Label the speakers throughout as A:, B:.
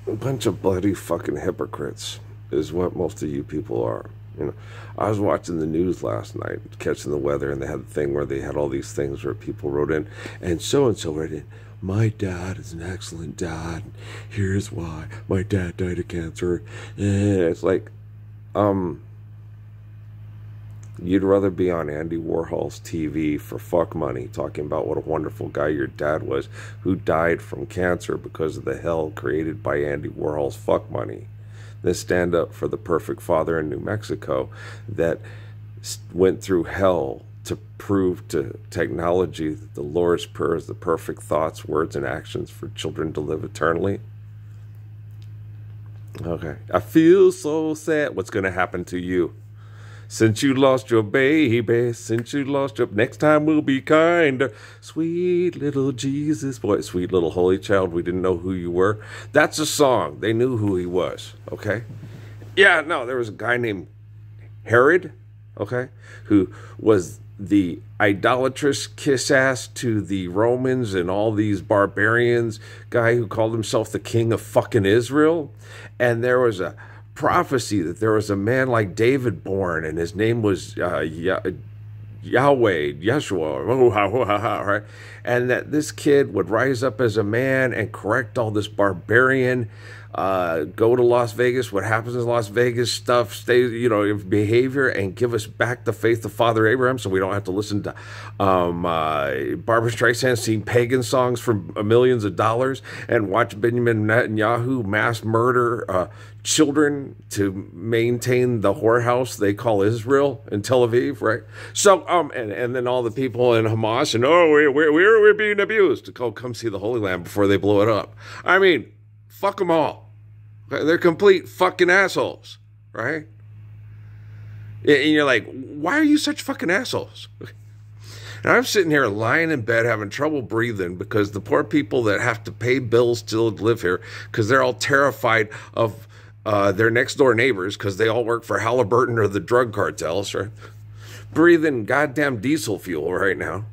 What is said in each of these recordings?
A: A bunch of bloody fucking hypocrites is what most of you people are. You know, I was watching the news last night, catching the weather, and they had the thing where they had all these things where people wrote in, and so wrote in, my dad is an excellent dad. Here's why. My dad died of cancer. And it's like, you'd rather be on Andy Warhol's TV for fuck money talking about what a wonderful guy your dad was who died from cancer because of the hell created by Andy Warhol's fuck money than stand up for the perfect father in New Mexico that went through hell to prove to technology that the Lord's Prayer is the perfect thoughts, words, and actions for children to live eternally. Okay. I feel so sad. What's going to happen to you? Since you lost your baby, since you lost your... Next time we'll be kinder. Sweet little Jesus boy, sweet little holy child, we didn't know who you were. That's a song. They knew who he was, okay? Yeah, no, there was a guy named Herod, okay, who was the idolatrous kiss-ass to the Romans and all these barbarians, guy who called himself the king of fucking Israel. And there was a prophecy that there was a man like David born, and his name was Yahweh, Yeshua, right? And that this kid would rise up as a man and correct all this barbarian, go to Las Vegas, what happens in Las Vegas stuff, stay, you know, behavior, and give us back the faith of Father Abraham so we don't have to listen to Barbra Streisand sing pagan songs for millions of dollars and watch Benjamin Netanyahu mass murder children to maintain the whorehouse they call Israel in Tel Aviv, right? So, and then all the people in Hamas, and we're being abused to come see the Holy Land before they blow it up. I mean, fuck them all. They're complete fucking assholes, right? And you're like, why are you such fucking assholes? And I'm sitting here lying in bed having trouble breathing because the poor people that have to pay bills to live here because they're all terrified of their next door neighbors because they all work for Halliburton or the drug cartels, right? Breathing goddamn diesel fuel right now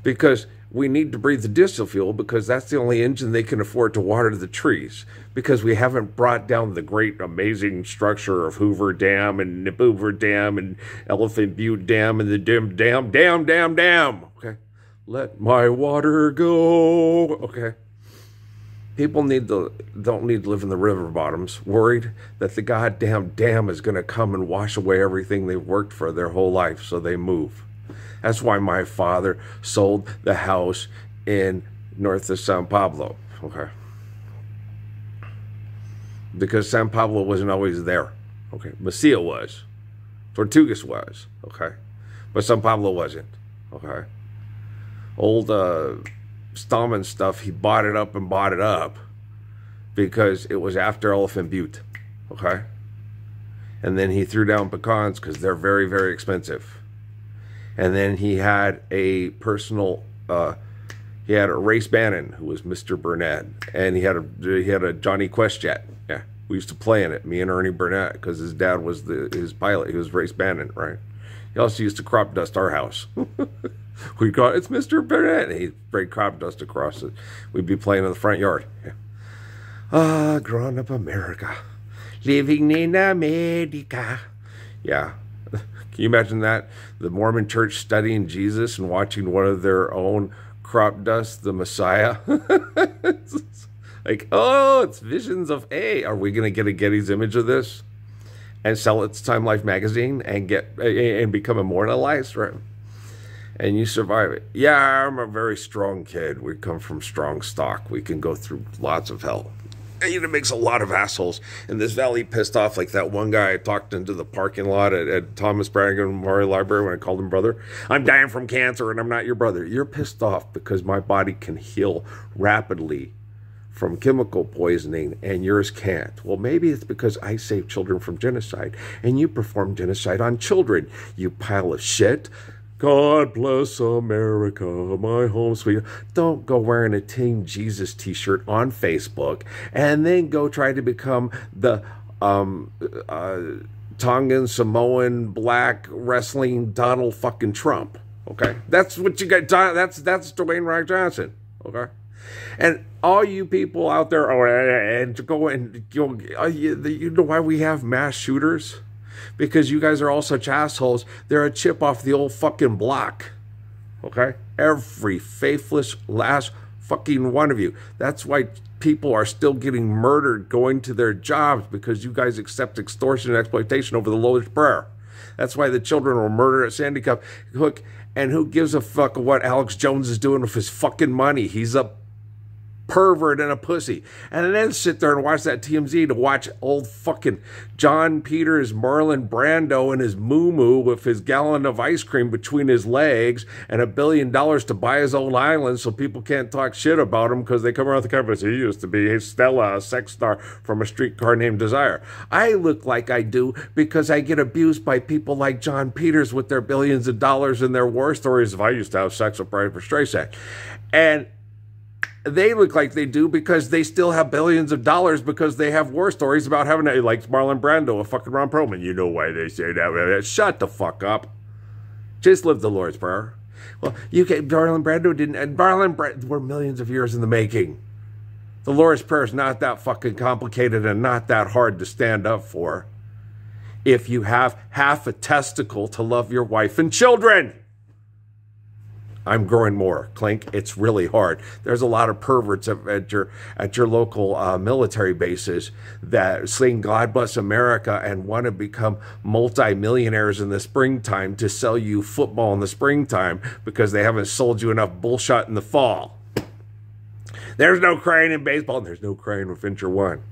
A: because we need to breathe the diesel fuel because that's the only engine they can afford to water the trees because we haven't brought down the great amazing structure of Hoover Dam and Hoover Dam and Elephant Butte Dam and the dam. Okay. Let my water go. Okay. People don't need to live in the river bottoms, worried that the goddamn dam is going to come and wash away everything they've worked for their whole life, so they move. That's why my father sold the house in north of San Pablo, okay? Because San Pablo wasn't always there, okay? Mesilla was. Tortugas was, okay? But San Pablo wasn't, okay? Old Stallman stuff, he bought it up because it was after Elephant Butte, okay? And then he threw down pecans because they're very, very expensive. And then he had a personal, he had a Race Bannon, who was Mr. Burnett, and he had a Johnny Quest jet. Yeah, we used to play in it, me and Ernie Burnett, because his dad was his pilot. He was Race Bannon, right? He also used to crop dust our house. We'd go, it's Mr. Burnett. And he'd break crop dust across it. We'd be playing in the front yard. Yeah. Growing up America, living in America. Yeah. Can you imagine that? The Mormon church studying Jesus and watching one of their own crop dust, the Messiah. Like, oh, it's visions of A. Are we going to get a Getty's image of this and sell it to Time Life magazine and become immortalized, right? And you survive it. Yeah, I'm a very strong kid. We come from strong stock. We can go through lots of hell. And it makes a lot of assholes in this valley pissed off, like that one guy I talked into the parking lot at Thomas Brannigan Memorial Library when I called him brother. I'm dying from cancer and I'm not your brother. You're pissed off because my body can heal rapidly from chemical poisoning and yours can't. Well, maybe it's because I saved children from genocide and you perform genocide on children, you pile of shit. God bless America, my home sweet. Don't go wearing a Team Jesus t-shirt on Facebook and then go try to become the Tongan, Samoan, black wrestling Donald fucking Trump. Okay, that's what you got. That's Dwayne Rock Johnson. Okay, And all you people out there, and to go and you know why we have mass shooters? Because you guys are all such assholes. They're a chip off the old fucking block. Okay? Every faithless last fucking one of you. That's why people are still getting murdered going to their jobs, because you guys accept extortion and exploitation over the Lord's Prayer. That's why the children were murdered at Sandy Hook. And who gives a fuck what Alex Jones is doing with his fucking money? He's a pervert and a pussy. And then sit there and watch that TMZ to watch old fucking John Peters, Marlon Brando, and his moo-moo with his gallon of ice cream between his legs and $1 billion to buy his own island so people can't talk shit about him because they come around the campus. He used to be Stella, a sex star from A Streetcar Named Desire. I look like I do because I get abused by people like John Peters with their billions of dollars and their war stories of I used to have sex with Barbra Streisand. And they look like they do because they still have billions of dollars because they have war stories about having, like Marlon Brando, a fucking Ron Perlman. You know why they say that. Shut the fuck up. Just live the Lord's Prayer. Well, Marlon Brando didn't, and Marlon Brando were millions of years in the making. The Lord's Prayer is not that fucking complicated and not that hard to stand up for if you have half a testicle to love your wife and children. I'm growing more. Clink. It's really hard. There's a lot of perverts at your local military bases that sing God Bless America and want to become multi-millionaires in the springtime to sell you football in the springtime because they haven't sold you enough bullshit in the fall. There's no crying in baseball, and there's no crying with Fincher 1.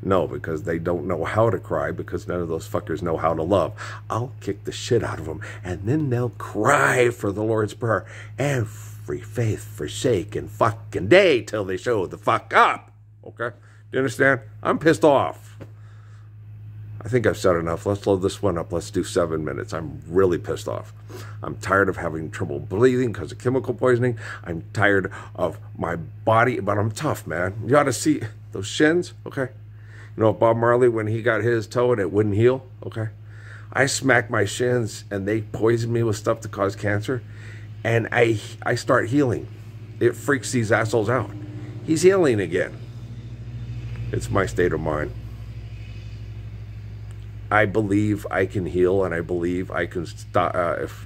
A: No, because they don't know how to cry, because none of those fuckers know how to love. I'll kick the shit out of them, and then they'll cry for the Lord's Prayer every faith forsaken fucking day till they show the fuck up. Okay? Do you understand? I'm pissed off. I think I've said enough. Let's load this one up. Let's do 7 minutes. I'm really pissed off. I'm tired of having trouble breathing because of chemical poisoning. I'm tired of my body, but I'm tough, man. You ought to see those shins, okay? You know, Bob Marley, when he got his toe and it wouldn't heal, okay? I smacked my shins and they poisoned me with stuff to cause cancer, and I start healing. It freaks these assholes out. He's healing again. It's my state of mind. I believe I can heal, and I believe I can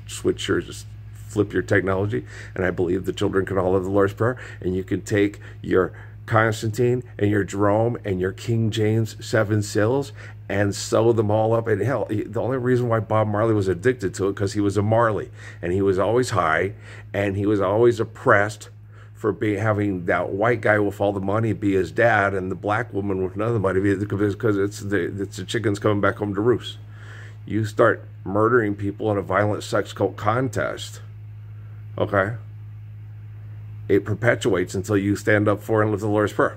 A: switch your, just flip your technology, and I believe the children can all have the Lord's Prayer, and you can take your Constantine and your Jerome and your King James 7 seals and sew them all up. And hell, the only reason why Bob Marley was addicted to it because he was a Marley, and he was always high, and he was always oppressed for having that white guy with all the money be his dad, and the black woman with none of the money because it's the chickens coming back home to roost. You start murdering people in a violent sex cult contest, okay? It perpetuates until you stand up for and live the Lord's Prayer.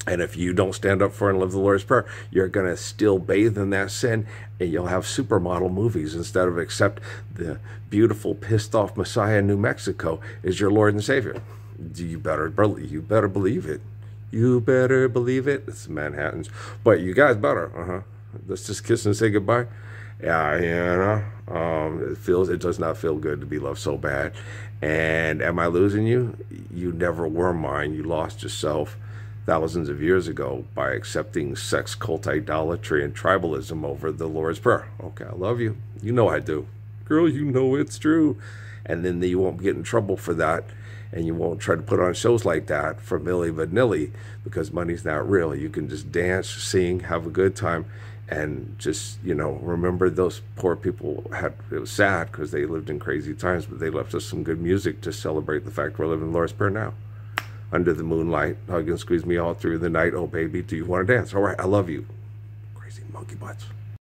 A: And if you don't stand up for and live the Lord's Prayer, you're going to still bathe in that sin, and you'll have supermodel movies instead of accept the beautiful, pissed off Messiah in New Mexico is your Lord and Savior. You better believe it. You better believe it. It's Manhattans. But you guys better. Let's just kiss and say goodbye. Yeah, you know, it does not feel good to be loved so bad. And am I losing you? You never were mine. You lost yourself thousands of years ago by accepting sex cult idolatry and tribalism over the Lord's Prayer. Okay, I love you. You know I do. Girl, you know it's true. And then you won't get in trouble for that. And you won't try to put on shows like that for Milli Vanilli because money's not real. You can just dance, sing, have a good time, and just, you know, remember those poor people it was sad because they lived in crazy times, but they left us some good music to celebrate the fact we're living the Lord's Prayer now. Under the moonlight, hug and squeeze me all through the night. Oh, baby, do you want to dance? All right, I love you. Crazy monkey butts.